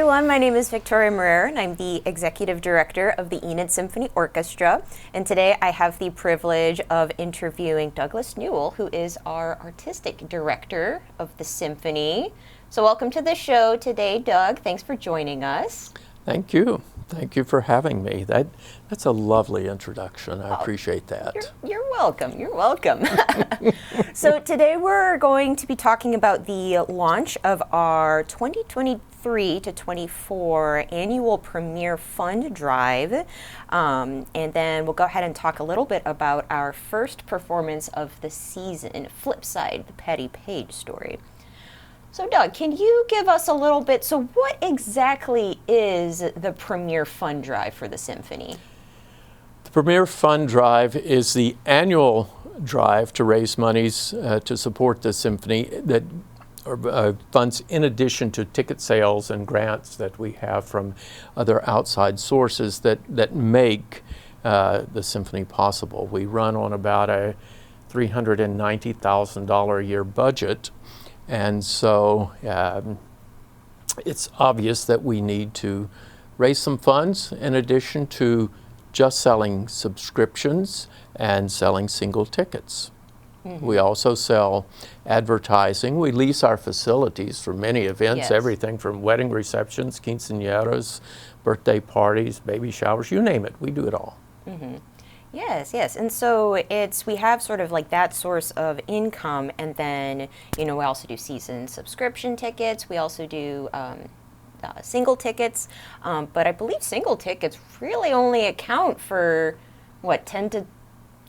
everyone, my name is Victoria Moreira and I'm the Executive Director of the Enid Symphony Orchestra, and today I have the privilege of interviewing Douglas Newell, who is our Artistic Director of the Symphony. So welcome to the show today, Doug. Thanks for joining us. Thank you. Thank you for having me. That's a lovely introduction. I appreciate that. You're welcome. You're welcome. So today we're going to be talking about the launch of our 2023 to 24 annual Premier Fund Drive. And then we'll go ahead and talk a little bit about our first performance of the season, Flipside, the Patty Page story. So Doug, can you give us a little bit, so what exactly is the Premier Fund Drive for the Symphony? The Premier Fund Drive is the annual drive to raise monies to support the Symphony that funds in addition to ticket sales and grants that we have from other outside sources that make the Symphony possible. We run on about a $390,000 a year budget. And so it's obvious that we need to raise some funds in addition to just selling subscriptions and selling single tickets. Mm-hmm. We also sell advertising. We lease our facilities for many events, everything from wedding receptions, quinceañeras, birthday parties, baby showers, you name it. We do it all. Mm-hmm. Yes. And so we have sort of like that source of income, and then, we also do season subscription tickets. We also do single tickets, but I believe single tickets really only account for, 10 to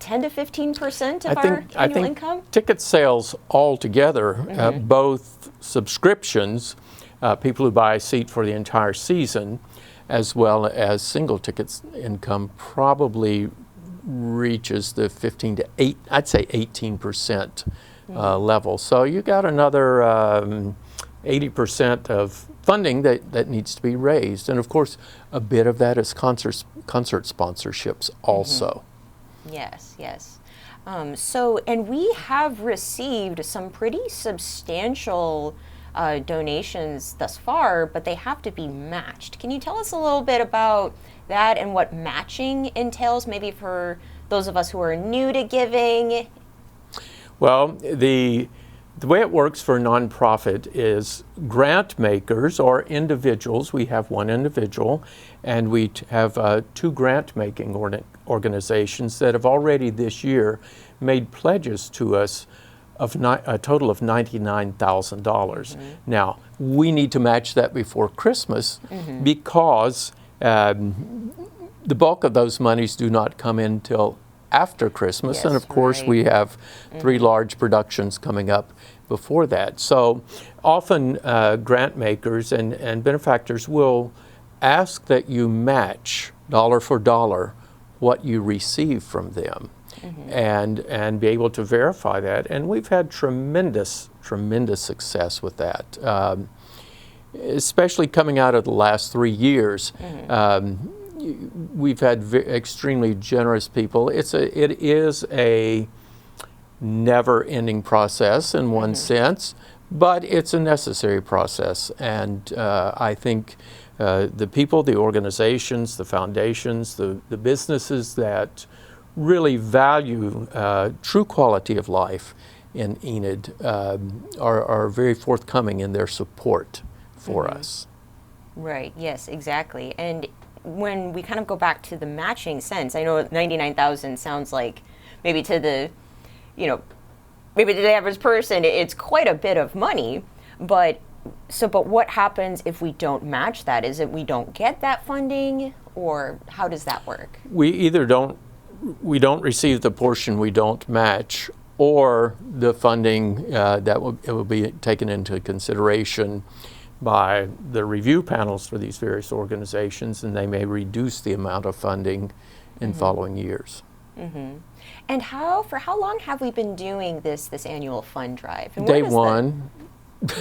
15% of our annual income? Ticket sales altogether, both subscriptions, people who buy a seat for the entire season, as well as single tickets income probably reaches the 15 to 18% level. So you got another 80% of funding that needs to be raised. And of course, a bit of that is concert sponsorships also. Yes. And we have received some pretty substantial donations thus far, but they have to be matched. Can you tell us a little bit about that and what matching entails, maybe for those of us who are new to giving? Well, the way it works for a nonprofit is grant makers or individuals. We have one individual, and we have two grant-making organizations that have already this year made pledges to us of a total of $99,000. Now, we need to match that before Christmas because the bulk of those monies do not come in until after Christmas. Yes, and of course, we have three large productions coming up before that. So often grant makers and benefactors will ask that you match dollar for dollar what you receive from them. And be able to verify that. And we've had tremendous success with that, especially coming out of the last 3 years. We've had extremely generous people. It is a never-ending process in one sense, but it's a necessary process. And I think the people, the organizations, the foundations, the businesses that really value true quality of life in Enid are very forthcoming in their support for us. Right, yes, exactly. And when we kind of go back to the matching sense, I know 99,000 sounds like maybe to the, maybe to the average person, it's quite a bit of money, but what happens if we don't match that? Is it we don't get that funding, or how does that work? We don't receive the portion we don't match, or the funding that will be taken into consideration by the review panels for these various organizations, and they may reduce the amount of funding in following years. And for how long have we been doing this annual fund drive? And Day one.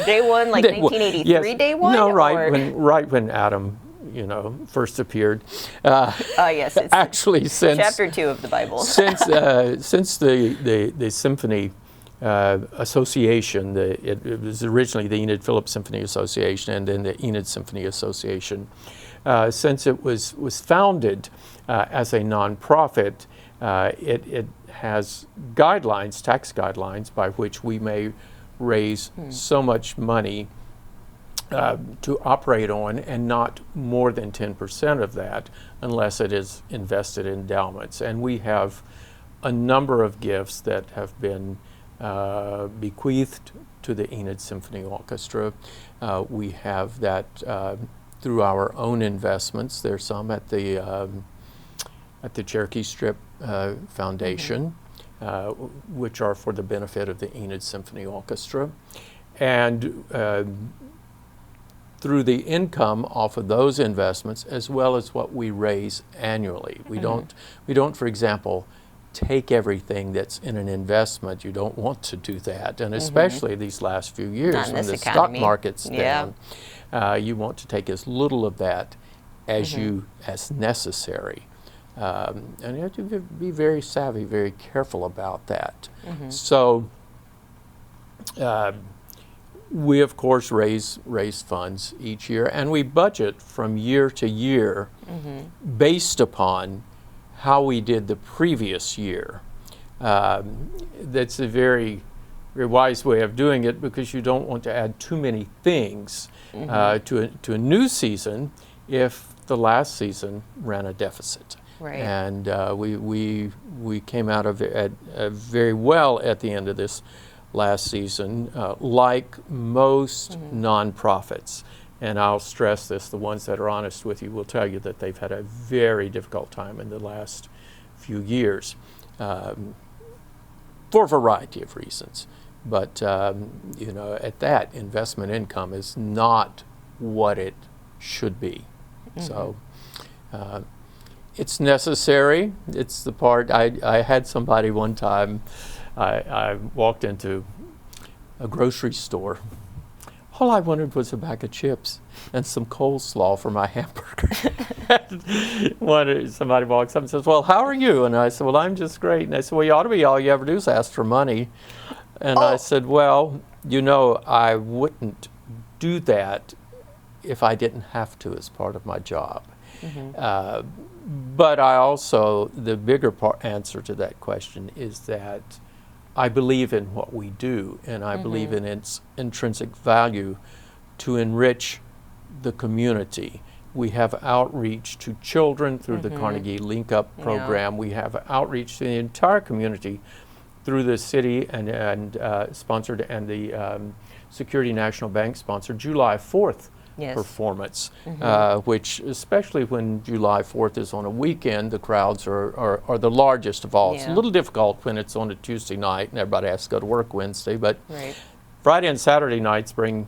Day one, like 1983 yes. Day one? No, right when Adam first appeared. Yes, it's actually since chapter 2 of the Bible. since the symphony association. It was originally the Enid Phillips Symphony Association and then the Enid Symphony Association. Since it was founded as a nonprofit, it has guidelines, tax guidelines, by which we may raise so much money to operate on, and not more than 10% of that unless it is invested in endowments. And we have a number of gifts that have been bequeathed to the Enid Symphony Orchestra. We have that through our own investments. There's some at the Cherokee Strip Foundation, which are for the benefit of the Enid Symphony Orchestra. And through the income off of those investments, as well as what we raise annually. We don't, for example, take everything that's in an investment. You don't want to do that, and especially these last few years when the stock market's down, you want to take as little of that as as necessary. And you have to be very savvy, very careful about that. So we, of course, raise funds each year, and we budget from year to year based upon how we did the previous year. That's a very, very wise way of doing it, because you don't want to add too many things to a new season if the last season ran a deficit. Right. And we came out of it very well at the end of this last season, like most nonprofits. And I'll stress this, the ones that are honest with you will tell you that they've had a very difficult time in the last few years for a variety of reasons. But, you know, at that, investment income is not what it should be. So it's necessary. It's the part, I had somebody one time, I walked into a grocery store. All I wanted was a bag of chips and some coleslaw for my hamburger. Somebody walks up and says, "Well, how are you?" And I said, "Well, I'm just great." And I said, "Well, you ought to be. All you ever do is ask for money." And I said, "Well, you know, I wouldn't do that if I didn't have to as part of my job." But I also, the bigger answer to that question is that I believe in what we do, and I believe in its intrinsic value to enrich the community. We have outreach to children through the Carnegie Link Up program. We have outreach to the entire community through the city and sponsored, and the Security National Bank sponsored July 4th performance, which, especially when July 4th is on a weekend, the crowds are the largest of all. It's a little difficult when it's on a Tuesday night and everybody has to go to work Wednesday, but Friday and Saturday nights bring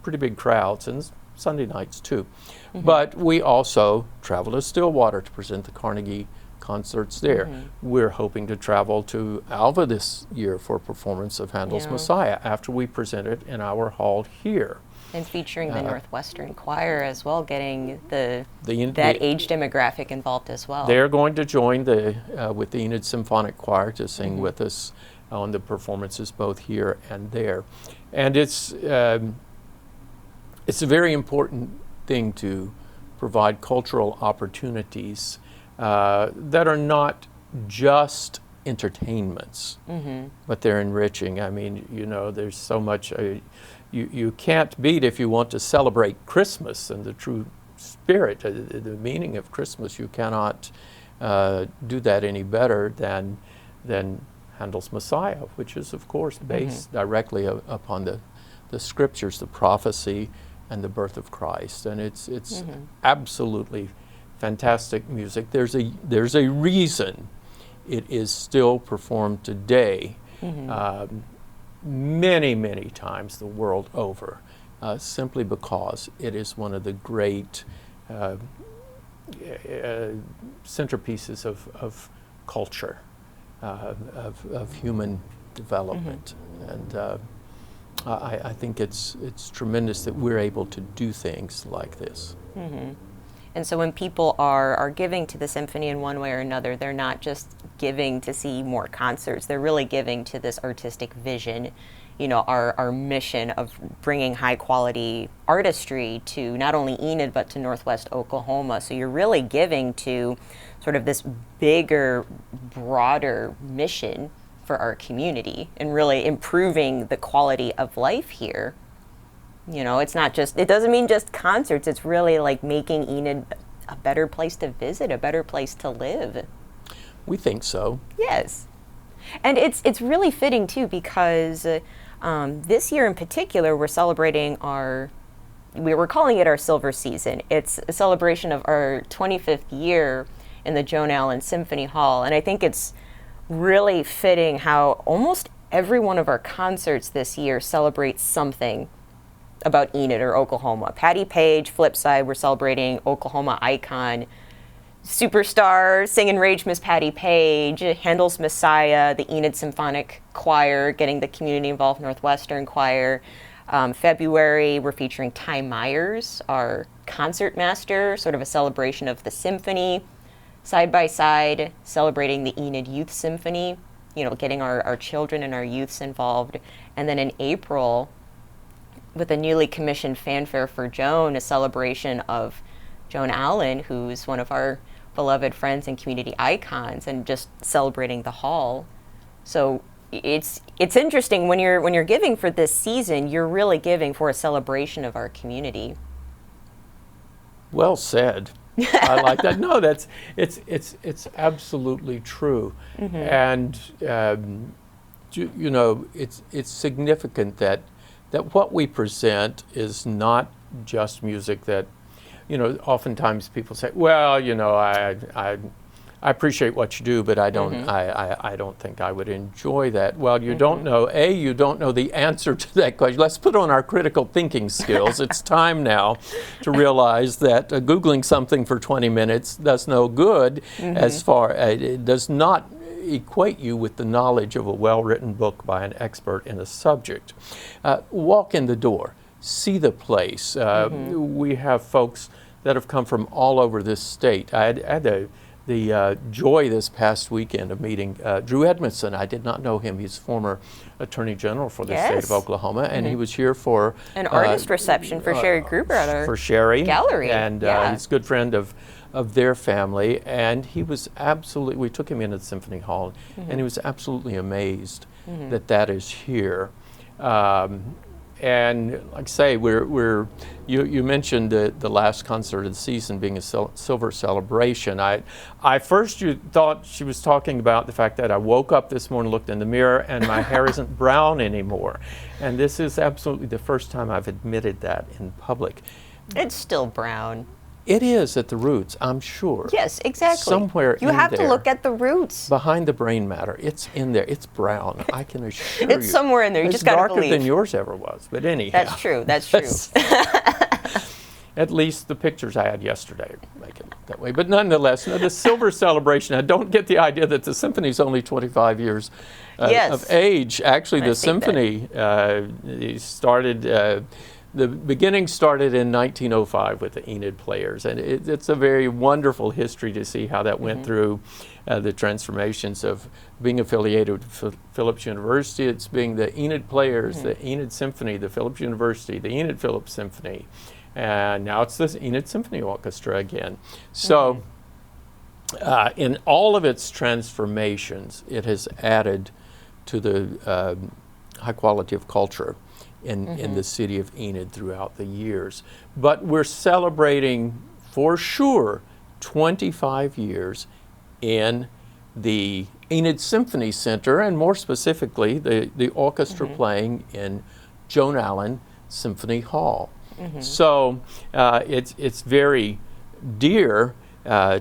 pretty big crowds, and Sunday nights too. But we also travel to Stillwater to present the Carnegie concerts there. We're hoping to travel to Alva this year for a performance of Handel's Messiah after we present it in our hall here. And featuring the Northwestern Choir as well, getting that age demographic involved as well. They're going to join with the Enid Symphonic Choir to sing with us on the performances both here and there. And it's a very important thing to provide cultural opportunities that are not just entertainments, but they're enriching. I mean, you know, there's so much you can't beat, if you want to celebrate Christmas and the true spirit, the meaning of Christmas. You cannot do that any better than Handel's Messiah, which is, of course, based directly upon the scriptures, the prophecy, and the birth of Christ. And it's absolutely fantastic music. There's a reason it is still performed today, many times the world over, simply because it is one of the great centerpieces of culture, of human development. And I think it's tremendous that we're able to do things like this. And so when people are giving to the symphony in one way or another, they're not just giving to see more concerts. They're really giving to this artistic vision, our mission of bringing high quality artistry to not only Enid, but to Northwest Oklahoma. So you're really giving to sort of this bigger, broader mission for our community and really improving the quality of life here. It's not just, it doesn't mean just concerts. It's really like making Enid a better place to visit, a better place to live. We think so. Yes. And it's really fitting too, because this year in particular, we're celebrating we're calling it our Silver Season. It's a celebration of our 25th year in the Joan Allen Symphony Hall. And I think it's really fitting how almost every one of our concerts this year celebrates something about Enid or Oklahoma. Patty Page, Flipside, we're celebrating Oklahoma icon, superstar, Sing and Rage Miss Patty Page, Handel's Messiah, the Enid Symphonic Choir, getting the community-involved Northwestern Choir. February, we're featuring Ty Myers, our concertmaster, sort of a celebration of the symphony. Side by Side, celebrating the Enid Youth Symphony, getting our children and our youths involved. And then in April, with a newly commissioned Fanfare for Joan, a celebration of Joan Allen, who's one of our beloved friends and community icons, and just celebrating the hall. So it's interesting when you're giving for this season, you're really giving for a celebration of our community. Well said. I like that. No, it's absolutely true. Mm-hmm. And it's significant that what we present is not just music that, oftentimes people say, well, I appreciate what you do, but I don't, mm-hmm. I don't think I would enjoy that. Well, you mm-hmm. don't know, you don't know the answer to that question. Let's put on our critical thinking skills. It's time now to realize that Googling something for 20 minutes does no good mm-hmm. as far as it does not equate you with the knowledge of a well-written book by an expert in a subject. Walk in the door, see the place. Mm-hmm. We have folks that have come from all over this state. I had the joy this past weekend of meeting Drew Edmondson. I did not know him. He's former Attorney General for the yes. state of Oklahoma, and mm-hmm. he was here for an artist reception for Sherry Gruber at our for Sherry gallery. And he's a good friend of their family, and he was absolutely, we took him into the Symphony Hall, mm-hmm. and he was absolutely amazed mm-hmm. that is here. And like I say, you mentioned the last concert of the season being a silver celebration. I first thought she was talking about the fact that I woke up this morning, looked in the mirror, and my hair isn't brown anymore. And this is absolutely the first time I've admitted that in public. It's still brown. It is at the roots, I'm sure. Yes, exactly. Somewhere you have to look at the roots. Behind the brain matter. It's in there. It's brown. I can assure you. It's somewhere in there. You just got to believe. It's darker than yours ever was. But anyhow. That's true. That's true. At least the pictures I had yesterday make it look that way. But nonetheless, the silver celebration, I don't get the idea that the symphony's only 25 years yes. of age. Actually, the symphony started... The beginning started in 1905 with the Enid Players, and it's a very wonderful history to see how that went mm-hmm. through the transformations of being affiliated with Phillips University. It's being the Enid Players, mm-hmm. the Enid Symphony, the Phillips University, the Enid Phillips Symphony, and now it's the Enid Symphony Orchestra again. So mm-hmm. In all of its transformations, it has added to the high quality of culture in the city of Enid throughout the years. But we're celebrating, for sure, 25 years in the Enid Symphony Center, and more specifically, the orchestra mm-hmm. playing in Joan Allen Symphony Hall. Mm-hmm. So it's very dear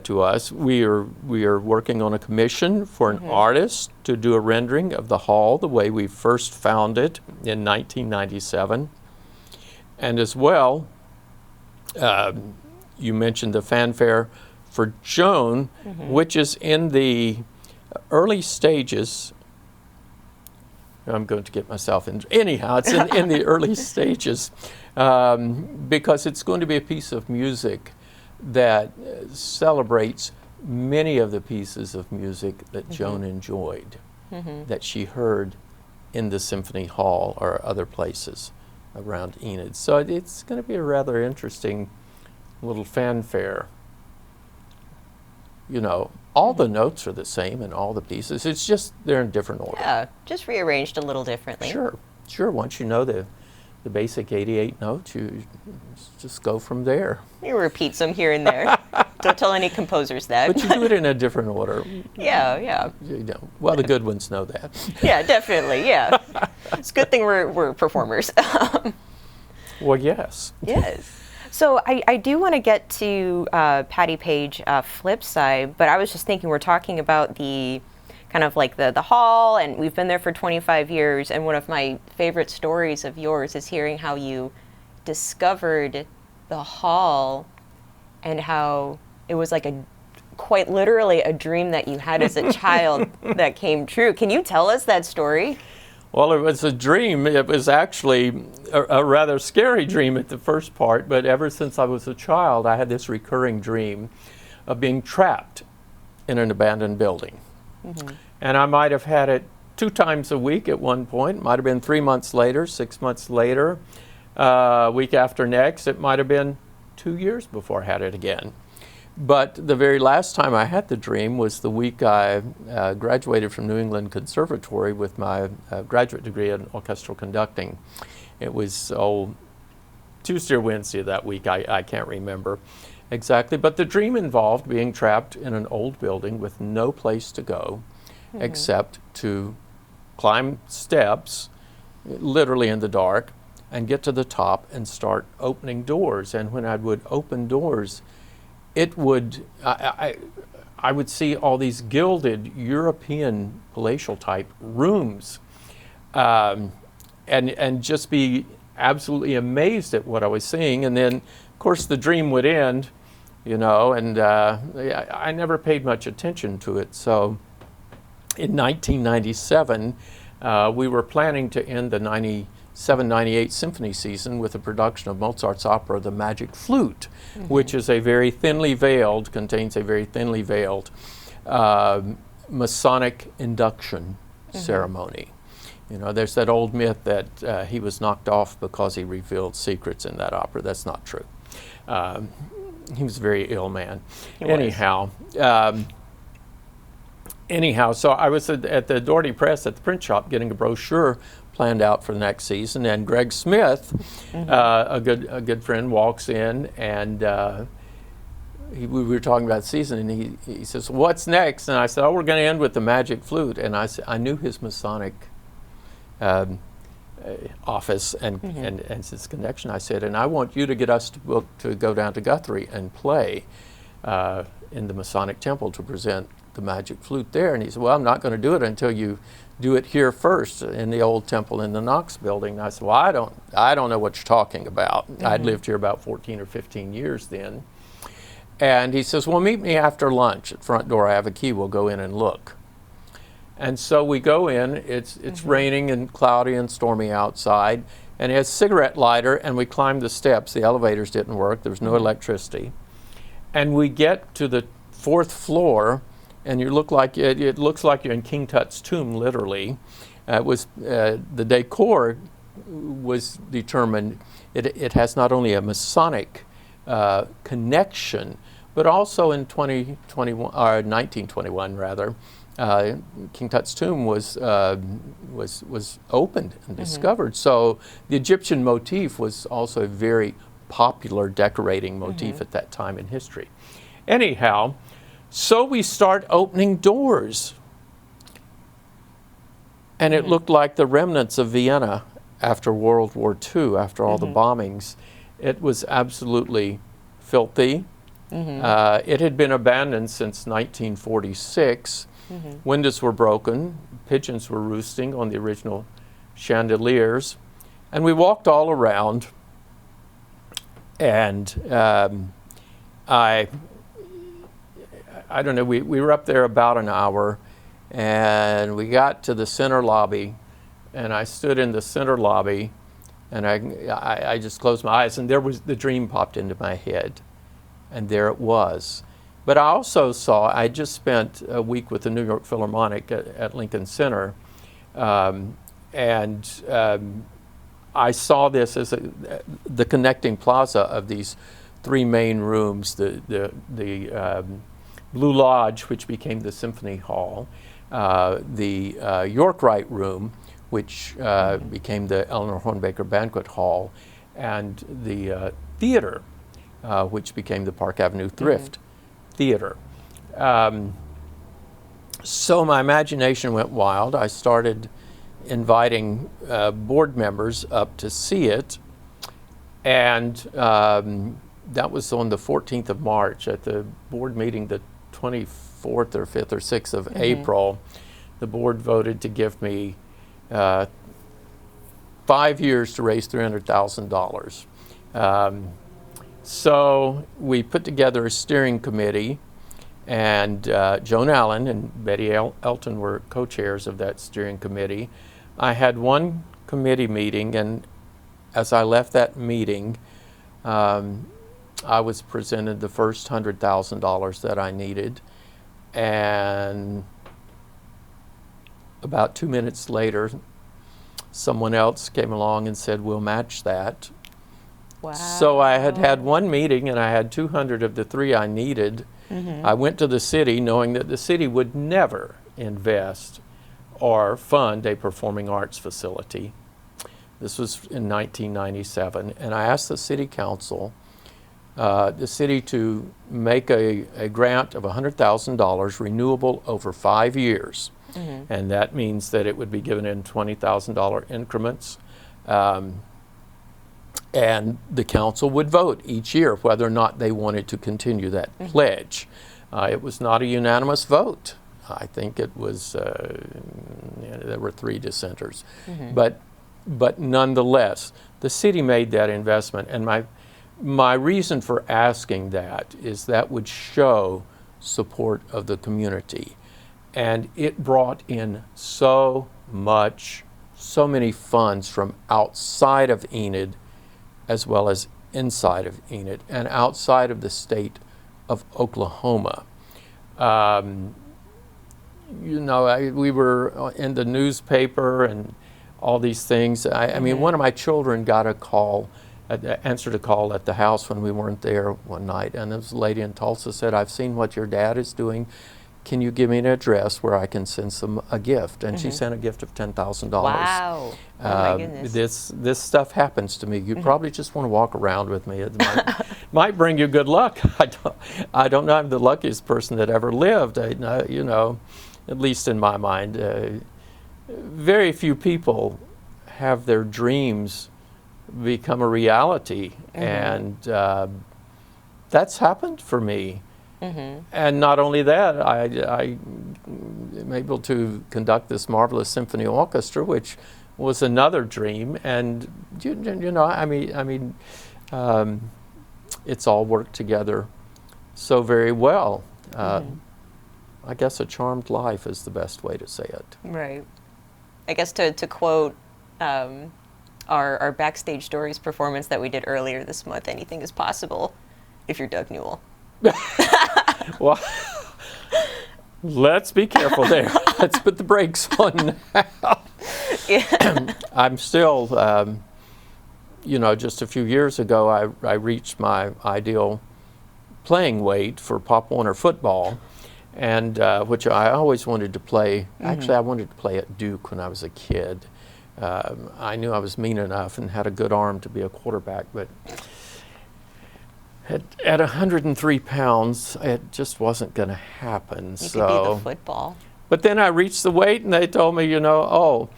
to us. We are working on a commission for an mm-hmm. artist to do a rendering of the hall the way we first found it in 1997. And as well, you mentioned the Fanfare for Joan, mm-hmm. which is in the early stages. I'm going to get myself in. Anyhow, it's in the early stages because it's going to be a piece of music that celebrates many of the pieces of music that Joan enjoyed, that she heard in the Symphony Hall or other places around Enid. So it's going to be a rather interesting little fanfare. You know, all the notes are the same in all the pieces. It's just they're in different order. Yeah, just rearranged a little differently. Sure. Once you know the basic 88 notes, you just go from there. You repeat some here and there. Don't tell any composers that. But you do it in a different order. Yeah. You know, well, the good ones know that. Yeah, definitely. Yeah, it's a good thing we're performers. Well, yes. Yes. So I do want to get to Patti Page flip side, but I was just thinking we're talking about the kind of like the hall, and we've been there for 25 years, and one of my favorite stories of yours is hearing how you discovered the hall and how it was like quite literally a dream that you had as a child that came true. Can you tell us that story? Well, it was a dream. It was actually a rather scary dream at the first part, but ever since I was a child, I had this recurring dream of being trapped in an abandoned building. And I might have had it 2 times a week at one point. It might have been 3 months later, 6 months later, week after next. It might have been 2 years before I had it again. But the very last time I had the dream was the week I graduated from New England Conservatory with my graduate degree in orchestral conducting. It was Tuesday or Wednesday of that week, I can't remember exactly. But the dream involved being trapped in an old building with no place to go except to climb steps, literally in the dark, and get to the top and start opening doors. And when I would open doors, it would, I would see all these gilded European palatial type rooms, and just be absolutely amazed at what I was seeing. And then, of course, the dream would end, you know, and I never paid much attention to it. So in 1997, we were planning to end the 97-98 symphony season with a production of Mozart's opera, The Magic Flute, which is a very thinly veiled, contains a very thinly veiled Masonic induction ceremony. You know, there's that old myth that he was knocked off because he revealed secrets in that opera. That's not true. He was a very ill man. Anyhow, so I was at the Doherty Press at the print shop getting a brochure planned out for the next season, and Greg Smith, a good friend, walks in, and we were talking about the season, and he says, "What's next?" And I said, "Oh, we're going to end with The Magic Flute." And I knew his Masonic office and his connection. I said, "And I want you to get us to go down to Guthrie and play in the Masonic Temple to present the Magic Flute there." And he said, "Well, I'm not going to do it until you do it here first in the old temple in the Knox building." And I said, "Well, I don't know what you're talking about." I'd lived here about 14 or 15 years then. And he says, "Well, meet me after lunch at front door. I have a key. We'll go in and look." And so we go in. It's raining and cloudy and stormy outside. And he has a cigarette lighter, and we climb the steps. The elevators didn't work. There was no electricity. And we get to the 4th floor, and it looks like you're in King Tut's tomb, literally. The decor was determined. It has not only a Masonic connection, but also in 1921 rather, King Tut's tomb was opened and discovered. So the Egyptian motif was also a very popular decorating motif at that time in history. Anyhow, so we start opening doors, and it looked like the remnants of Vienna after World War II, after all the bombings. It was absolutely filthy. It had been abandoned since 1946. Windows were broken, pigeons were roosting on the original chandeliers, and we walked all around, and I don't know, we were up there about an hour, and we got to the center lobby, and I stood in the center lobby, and I just closed my eyes, and the dream popped into my head. and there it was. But I also saw, I just spent a week with the New York Philharmonic at Lincoln Center, I saw this as the connecting plaza of these three main rooms, the Blue Lodge, which became the Symphony Hall, the York Rite Room, which became the Eleanor Hornbaker Banquet Hall, and the theater, which became the Park Avenue Thrift Theater. So my imagination went wild. I started inviting board members up to see it, and that was on the 14th of March. At the board meeting, the 24th or 5th or 6th of April, the board voted to give me 5 years to raise $300,000. So we put together a steering committee, and Joan Allen and Betty Elton were co-chairs of that steering committee. I had one committee meeting, and as I left that meeting, I was presented the first $100,000 that I needed, and about 2 minutes later, someone else came along and said, "We'll match that." Wow. So I had one meeting, and I had 200 of the three I needed. I went to the city knowing that the city would never invest or fund a performing arts facility. This was in 1997, and I asked the city council, the city to make a grant of $100,000 renewable over 5 years. And that means that it would be given in $20,000 increments. And the council would vote each year whether or not they wanted to continue that pledge. It was not a unanimous vote. I think it was, there were 3 dissenters. But nonetheless, the city made that investment. And my reason for asking that is that would show support of the community. And it brought in so many funds from outside of Enid, as well as inside of Enid and outside of the state of Oklahoma. You know, we were in the newspaper and all these things. I mean, one of my children got a call, answered a call at the house when we weren't there one night, and this lady in Tulsa said, "I've seen what your dad is doing. Can you give me an address where I can send some a gift?" And she sent a gift of $10,000. Wow. Oh my goodness. This stuff happens to me. You probably just want to walk around with me. It might bring you good luck. I don't know. I'm the luckiest person that ever lived. You know, at least in my mind, very few people have their dreams become a reality, and that's happened for me. And not only that, I am able to conduct this marvelous symphony orchestra, which was another dream. And you know, I mean, it's all worked together so very well. I guess a charmed life is the best way to say it. Right. I guess to quote our Backstage Stories performance that we did earlier this month, anything is possible if you're Doug Newell. Well, let's be careful there. Let's put the brakes on now. I'm still, you know, just a few years ago, I reached my ideal playing weight for Pop Warner football, and which I always wanted to play. Actually, I wanted to play at Duke when I was a kid. I knew I was mean enough and had a good arm to be a quarterback, but at 103 pounds, it just wasn't going to happen. You could be the football. But then I reached the weight, and they told me, you know, oh,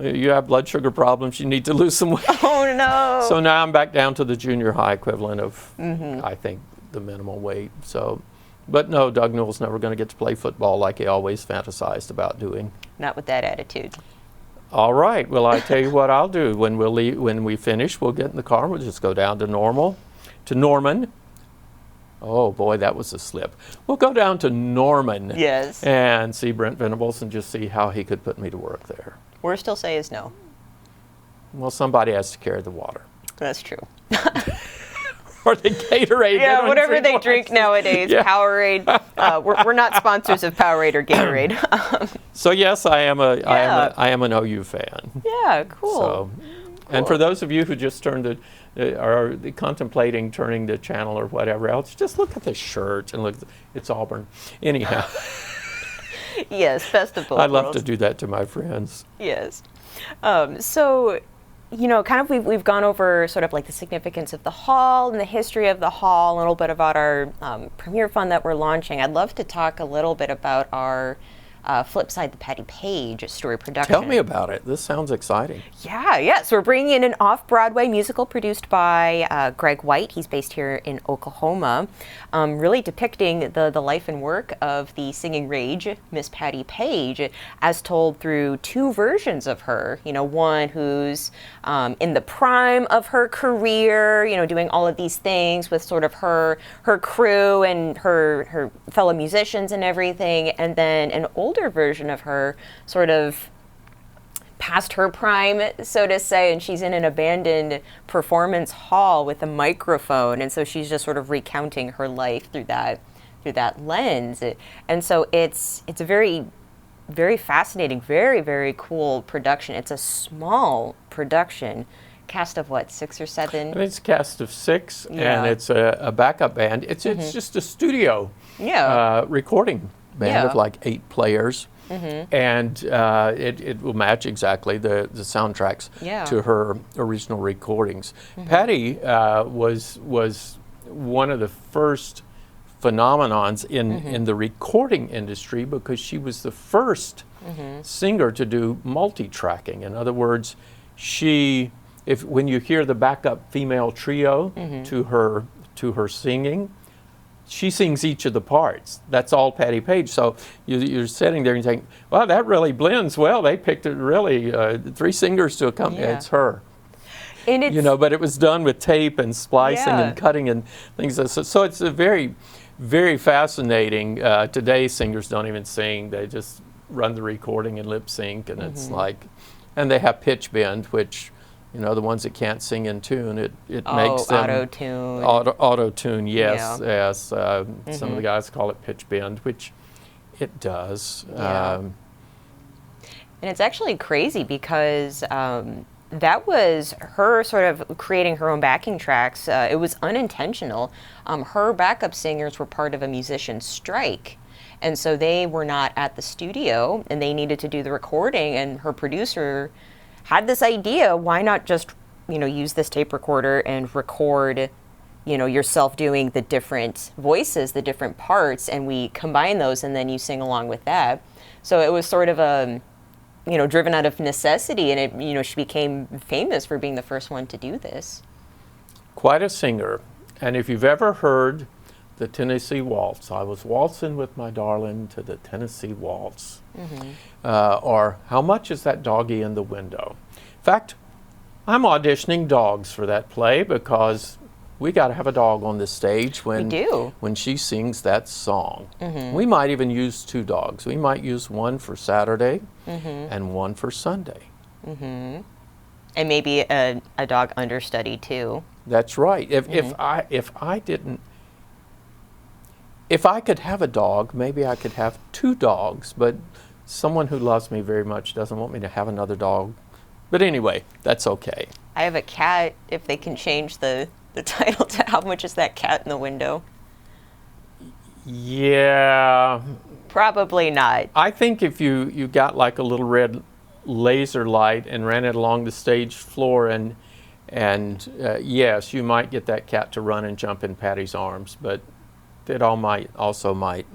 you have blood sugar problems, you need to lose some weight. Oh, no. So now I'm back down to the junior high equivalent of, I think, the minimal weight. So, but no, Doug Newell's never going to get to play football like he always fantasized about doing. Not with that attitude. All right. Well, I tell you what I'll do. When we finish, we'll get in the car, and we'll just go down to Norman. Oh boy, that was a slip. We'll go down to Norman. Yes. And see Brent Venables and just see how he could put me to work there. Worst he'll say is no. Well, somebody has to carry the water. That's true. or the Gatorade. Yeah, whatever they drink nowadays. Yeah. Powerade. We're not sponsors of Powerade or Gatorade. So yes, I am an OU fan. Yeah, cool. So, and for those of you who just turned are contemplating turning the channel or whatever else, just look at the shirt and look. It's Auburn. Anyhow. Yes, best of both I love worlds. to do that to my friends. Yes. So, kind of we've gone over sort of like the significance of the hall and the history of the hall, a little bit about our premiere fund that we're launching. I'd love to talk a little bit about our Flipside the Patty Page story production. Tell me about it. This sounds exciting. Yeah. So we're bringing in an off-Broadway musical produced by Greg White. He's based here in Oklahoma, really depicting the life and work of the singing rage, Miss Patty Page, as told through two versions of her. One who's in the prime of her career, doing all of these things with sort of her crew and her fellow musicians and everything, and then an older version of her sort of past her prime, so to say, and she's in an abandoned performance hall with a microphone, and so she's just sort of recounting her life through that lens. And so it's a very, very fascinating, very, very cool production. It's a small production, cast of what, 6 or 7? And it's a cast of 6, Yeah. and it's a backup band. It's just a studio recording band of like 8 players. And it will match exactly the soundtracks to her original recordings. Patty was one of the first phenomenons in the recording industry because she was the first singer to do multi-tracking. In other words, when you hear the backup female trio to her singing, she sings each of the parts. That's all Patty Page. So you're sitting there and saying, "Wow, that really blends well. They picked it really 3 singers to accompany." Yeah. It's her. And it's, But it was done with tape and splicing and cutting and things. So it's a very, very fascinating. Today, singers don't even sing; they just run the recording and lip sync, and it's like, and they have pitch bend, which. The ones that can't sing in tune, it makes them auto-tune. Auto-tune, yes. Some of the guys call it pitch bend, which it does. Yeah. And it's actually crazy because that was her sort of creating her own backing tracks. It was unintentional. Her backup singers were part of a musician strike. And so they were not at the studio, and they needed to do the recording, and her producer had this idea, why not just, use this tape recorder and record, yourself doing the different voices, the different parts, and we combine those and then you sing along with that. So it was sort of driven out of necessity, and it, she became famous for being the first one to do this. Quite a singer. And if you've ever heard the Tennessee Waltz, I was waltzing with my darling to the Tennessee Waltz. Or how much is that doggy in the window? In fact, I'm auditioning dogs for that play because we got to have a dog on the stage when she sings that song. We might even use 2 dogs. We might use one for Saturday and one for Sunday. And maybe a dog understudy too. That's right. If I could have a dog, maybe I could have 2 dogs, but someone who loves me very much doesn't want me to have another dog. But anyway, that's okay. I have a cat, if they can change the title to How Much Is That Cat in the Window? Yeah. Probably not. I think if you got like a little red laser light and ran it along the stage floor and yes, you might get that cat to run and jump in Patty's arms, but it also might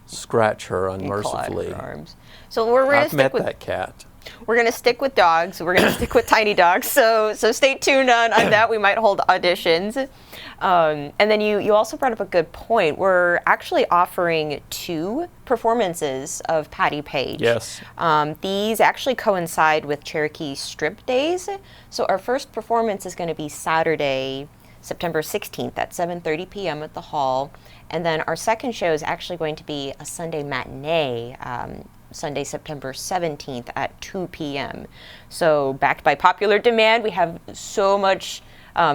scratch her unmercifully. Her arms. So we're going to I've met that cat. We're going to stick with dogs. We're going to stick with tiny dogs. So stay tuned on that. We might hold auditions. And then you also brought up a good point. We're actually offering 2 performances of Patty Page. Yes. These actually coincide with Cherokee Strip Days. So our first performance is going to be Saturday, September 16th at 7:30 p.m. at the Hall. And then our second show is actually going to be a Sunday matinee, Sunday, September 17th at 2 p.m. So backed by popular demand, we have so much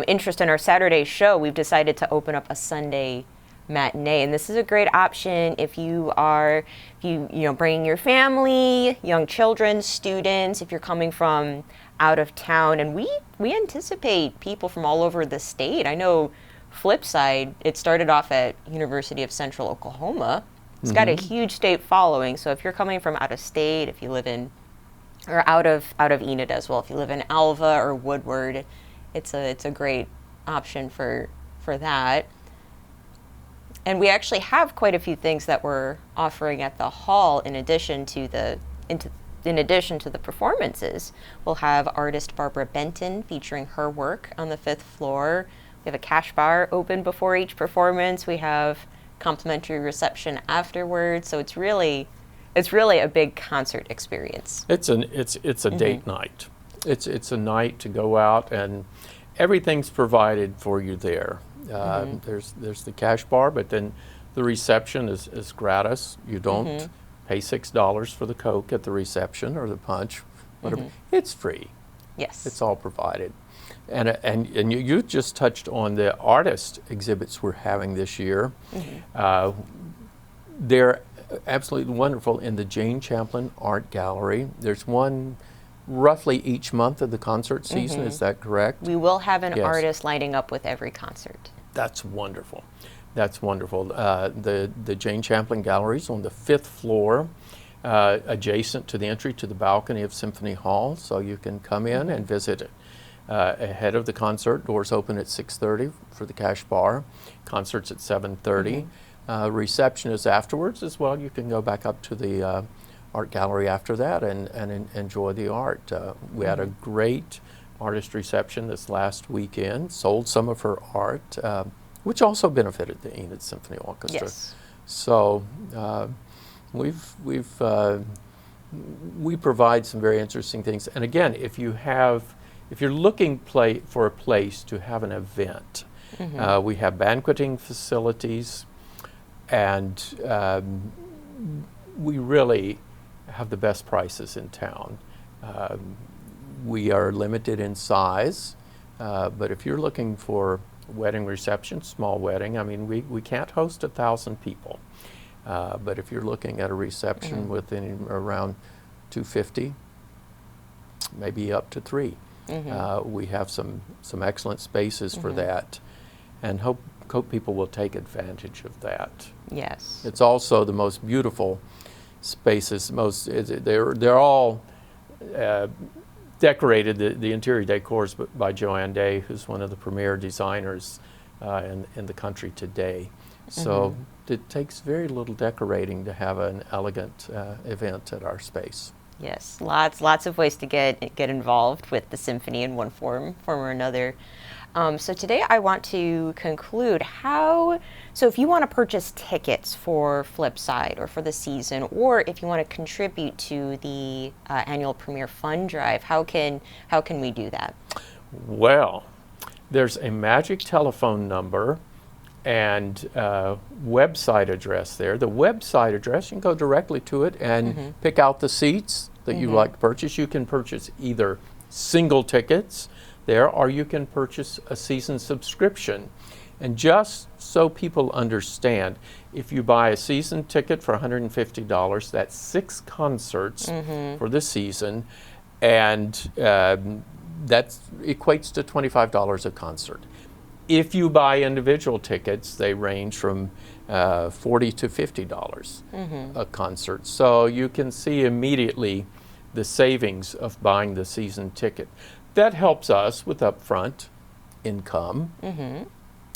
interest in our Saturday show, we've decided to open up a Sunday matinee, and this is a great option if you are, bringing your family, young children, students, if you're coming from out of town. And we anticipate people from all over the state. I know Flipside, it started off at University of Central Oklahoma. It's got a huge state following. So if you're coming from out of state, if you live in, or out of Enid as well, if you live in Alva or Woodward, it's a great option for that. And we actually have quite a few things that we're offering at the hall in addition to the performances. We'll have artist Barbara Benton featuring her work on the 5th floor. We have a cash bar open before each performance. We have complimentary reception afterwards. So it's really a big concert experience. It's a date night. It's a night to go out, and everything's provided for you there. There's the cash bar, but then the reception is gratis. You don't pay $6 for the Coke at the reception or the punch, whatever. It's free. Yes, it's all provided. And you just touched on the artist exhibits we're having this year. They're absolutely wonderful in the Jane Champlin Art Gallery. There's one roughly each month of the concert season. Is that correct? We will have an artist lining up with every concert. That's wonderful. That's wonderful. The Jane Champlin Gallery is on the 5th floor, adjacent to the entry to the balcony of Symphony Hall, so you can come in and visit it. Ahead of the concert. Doors open at 6:30 for the cash bar. Concerts at 7:30. Reception is afterwards as well. You can go back up to the art gallery after that and enjoy the art. We had a great artist reception this last weekend. Sold some of her art, which also benefited the Enid Symphony Orchestra. Yes. So we provide some very interesting things. And again, if you're looking for a place to have an event, we have banqueting facilities, and we really have the best prices in town. We are limited in size, but if you're looking for a wedding reception, small wedding, I mean, we can't host 1,000 people, but if you're looking at a reception within around 250, maybe up to 3. We have some excellent spaces for that, and hope people will take advantage of that. Yes. It's also the most beautiful spaces. They're all decorated. The interior decor is by Joanne Day, who's one of the premier designers in the country today. So it takes very little decorating to have an elegant event at our space. Yes, lots of ways to get involved with the symphony in one form or another. So today I want to conclude so if you want to purchase tickets for Flipside or for the season, or if you want to contribute to the annual Premier Fund Drive, how can we do that? Well, there's a magic telephone number and website address there. The website address, you can go directly to it and pick out the seats that you'd like to purchase. You can purchase either single tickets there, or you can purchase a season subscription. And just so people understand, if you buy a season ticket for $150, that's 6 concerts for the season, and that equates to $25 a concert. If you buy individual tickets, they range from $40 to $50 a concert. So you can see immediately the savings of buying the season ticket. That helps us with upfront income,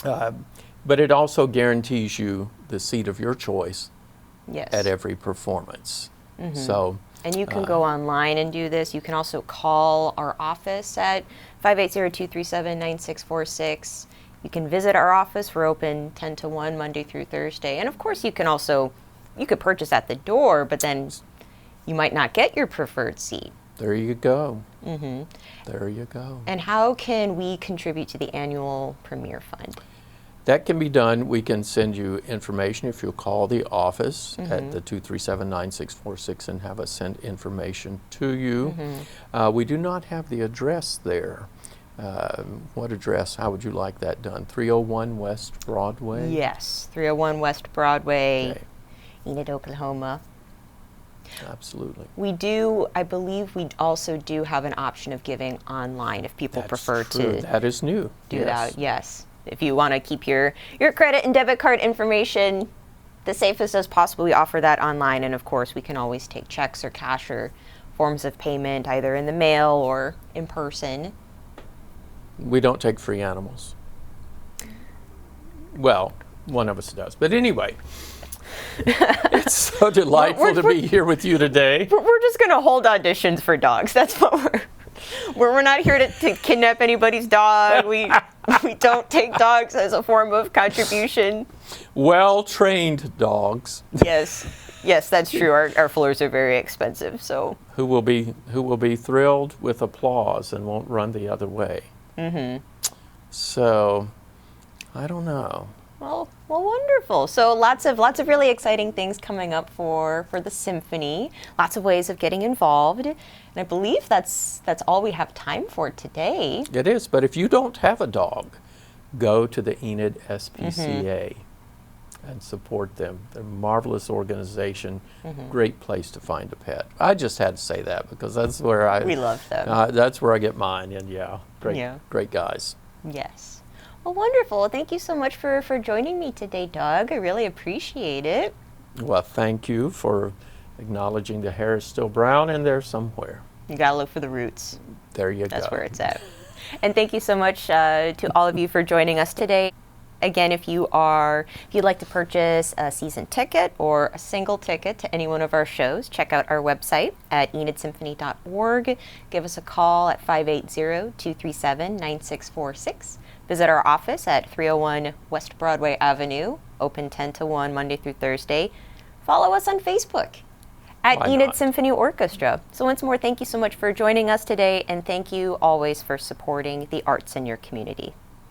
but it also guarantees you the seat of your choice at every performance. So, and you can go online and do this. You can also call our office at 580-237-9646. You can visit our office. We're open 10 to 1 Monday through Thursday. And of course, you could purchase at the door, but then you might not get your preferred seat. There you go. There you go. And how can we contribute to the annual Premier Fund? That can be done. We can send you information if you'll call the office at the 237-9646 and have us send information to you. We do not have the address there. What address? How would you like that done? 301 West Broadway? Yes, 301 West Broadway, Okay. Enid, Oklahoma. Absolutely. We do, I believe we also do have an option of giving online if people That's prefer true. to That is new. do Yes. that. Yes. If you want to keep your credit and debit card information the safest as possible, we offer that online. And of course, we can always take checks or cash or forms of payment either in the mail or in person. We don't take free animals. Well, one of us does. But anyway, it's so delightful to be here with you today. We're just going to hold auditions for dogs. That's what we're not here to kidnap anybody's dog. We don't take dogs as a form of contribution. Well-trained dogs Yes, that's true. Our floors are very expensive, so who will be thrilled with applause and won't run the other way. Mm-hmm. So, I don't know. well, wonderful. So lots of really exciting things coming up for the symphony. Lots of ways of getting involved, and I believe that's all we have time for today. It is, but if you don't have a dog, go to the Enid SPCA and support them. They're a marvelous organization, great place to find a pet. I just had to say that because that's where We love them. that's where I get mine, and great, Yeah. great guys. Yes. Well, wonderful. Thank you so much for joining me today, Doug. I really appreciate it. Well, thank you for acknowledging the hair is still brown and there somewhere. You gotta look for the roots. There you go. That's where it's at. And thank you so much to all of you for joining us today. Again, if you'd like to purchase a season ticket or a single ticket to any one of our shows, check out our website at enidsymphony.org. Give us a call at 580-237-9646. Visit our office at 301 West Broadway Avenue, open 10 to 1 Monday through Thursday. Follow us on Facebook at Why Enid not? Symphony Orchestra. So once more, thank you so much for joining us today, and thank you always for supporting the arts in your community.